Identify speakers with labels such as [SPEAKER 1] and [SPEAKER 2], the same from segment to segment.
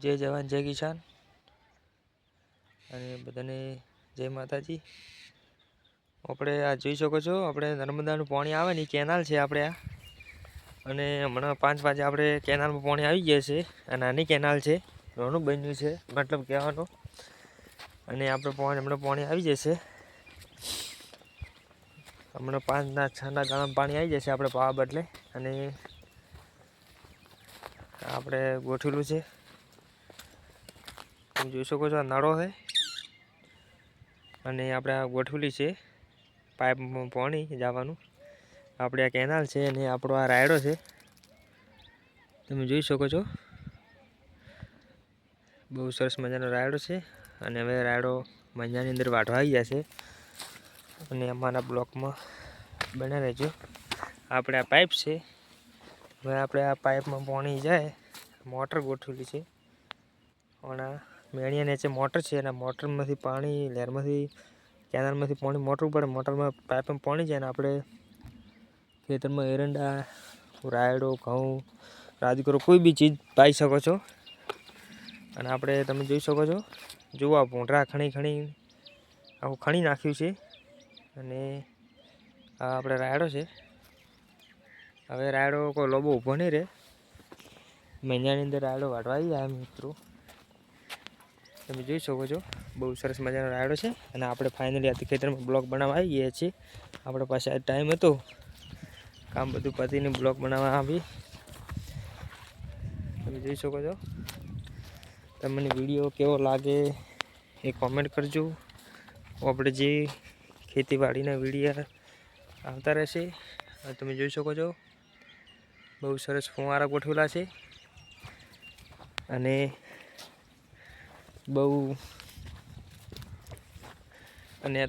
[SPEAKER 1] जय जवान जय किसान અને બધાને જય માતાજી। આપણે આ જોઈ શકો છો, આપણે નર્મદાનું પાણી આવે ને કેનાલ છે આપણે આ, અને હમણાં 5 વાગે આપણે કેનાલમાં પાણી આવી ગયા છે। આ નાની કેનાલ છે, નાનું બન્યું છે મતલબ કહેવાનો, અને આપણે હમણાં પાણી આવી જશે। હમણાં 5 ના 6 ના ગાળામાં પાણી આવી જશે આપણે પાવા બદલે। અને આપણે ગોઠવેલું છે, તમે જોઈ શકો છો, આ નળો છે અને આપણે આ ગોઠવેલી છે પાઇપમાં પાણી જવાનું। આપણે આ કેનાલ છે અને આપણો આ રાયડો છે, તમે જોઈ શકો છો, બહુ સરસ મજાનો રાયડો છે। અને હવે રાયડો મહિનાની અંદર વાઢવા આવી જશે, અને અમારા બ્લોકમાં બન્યા રહેજો। આપણે આ પાઇપ છે, હવે આપણે આ પાઇપમાં પાણી જાય, મોટર ગોઠવેલી છે, અને મેળિયા નીચે મોટર છે, અને મોટરમાંથી પાણી લહેરમાંથી કેનાલમાંથી પાણી મોટર ઉપર, મોટરમાં પાઇપમાં પાણી જાય, ને આપણે ખેતરમાં એરંડા, રાયડો, ઘઉં, રાજગરો કોઈ બી ચીજ પાઈ શકો છો। અને આપણે તમે જોઈ શકો છો, જુઓ આ ભૂંડરા ખણી આવું ખણી નાખ્યું છે। અને આ આપણે રાયડો છે, હવે રાયડો કોઈ લોબો ઊભો નહીં રહે, મહિનાની અંદર રાયડો વાઢવા આવી જાય મિત્રો, તમે જોઈ શકો છો, બહુ સરસ મજાનો રાયડો છે। અને આપણે ફાઇનલી આ ખેતરમાં બ્લોક બનાવવા આવી ગયા છીએ। આપણા પાસે આ ટાઈમ હતો, કામ બધું પતીને બ્લોક બનાવવા આવી, તમે જોઈ શકો છો। તમને વિડીયો કેવો લાગે એ કોમેન્ટ કરજો। આપણે જે ખેતીવાડીના વિડીયો આવતા રહેશે, તમે જોઈ શકો છો, બહુ સરસ ફુવારા ગોઠવેલા છે, અને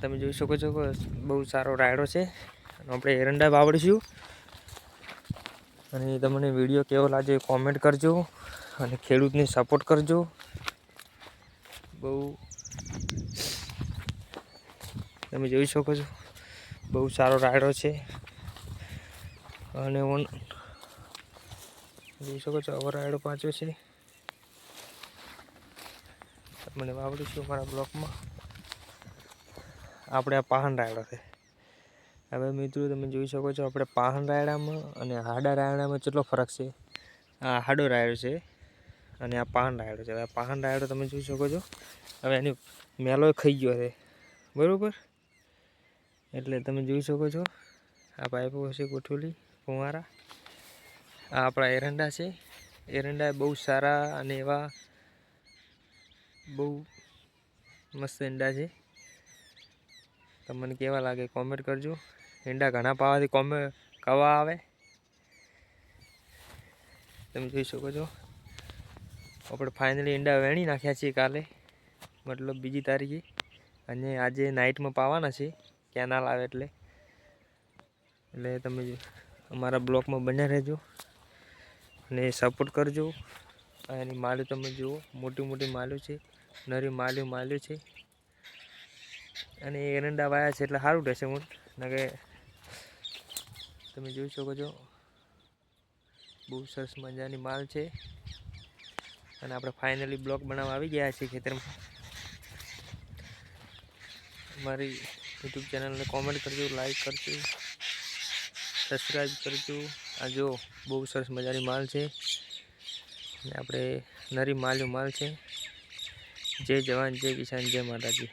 [SPEAKER 1] તમે જોઈ શકો છો કે બહુ સારો રાયડો છે। આપણે એરંડા વાવડીશું, અને તમને વિડીયો કેવો લાગે કોમેન્ટ કરજો, અને ખેડૂતને સપોર્ટ કરજો। તમે જોઈ શકો છો, બહુ સારો રાયડો છે, અને જોઈ શકો છો આવો રાયડો પાછો છે, મને વાવડીશું અમારા બ્લોકમાં। આપણે આ પાહન રાયડો છે। હવે મિત્રો તમે જોઈ શકો છો, આપણે પાહન રાયડામાં અને હાડા રાયડામાં કેટલો ફરક છે। આ હાડો રાયડો છે, અને આ પાહન રાયડો છે। હવે આ પાહન રાયડો તમે જોઈ શકો છો, હવે એની મેલો ખાઈ ગયો છે, બરાબર, એટલે તમે જોઈ શકો છો, આ પાઇપો હશે ગોઠવેલી ફુવારા। આ આપણા એરંડા છે, એરંડા બહુ સારા અને એવા બહુ મસ્ત ઈંડા છે, તમને કેવા લાગે કોમેન્ટ કરજો। ઈંડા ઘણા પાવાથી કવા આવે, તમે જોઈ શકો છો। આપણે ફાઇનલી ઈંડા વેણી નાખ્યા છીએ કાલે, મતલબ બીજી તારીખે, અને આજે નાઇટમાં પાવાના છે કેનાલ આવે એટલે તમે અમારા બ્લોકમાં બન્યા રહેજો, અને સપોર્ટ કરજો। એની માલું તમે જુઓ, મોટી મોટી માલું છે, નરી માલ્યું છે, અને એરંડા વાયા છે એટલે સારું રહેશે ઊંટ કે તમે જોઈ શકો છો, બહુ સરસ મજાની માલ છે। અને આપણે ફાઇનલી બ્લોક બનાવવા આવી ગયા છીએ ખેતરમાં। મારી યુટ્યુબ ચેનલને કોમેન્ટ કરજો, લાઈક કરજો, સબસ્ક્રાઈબ કરજો। આ જો બહુ સરસ મજાની માલ છે, અને આપણે નરી માલ છે। જય જવાન જય કિસાન જય માતાજી।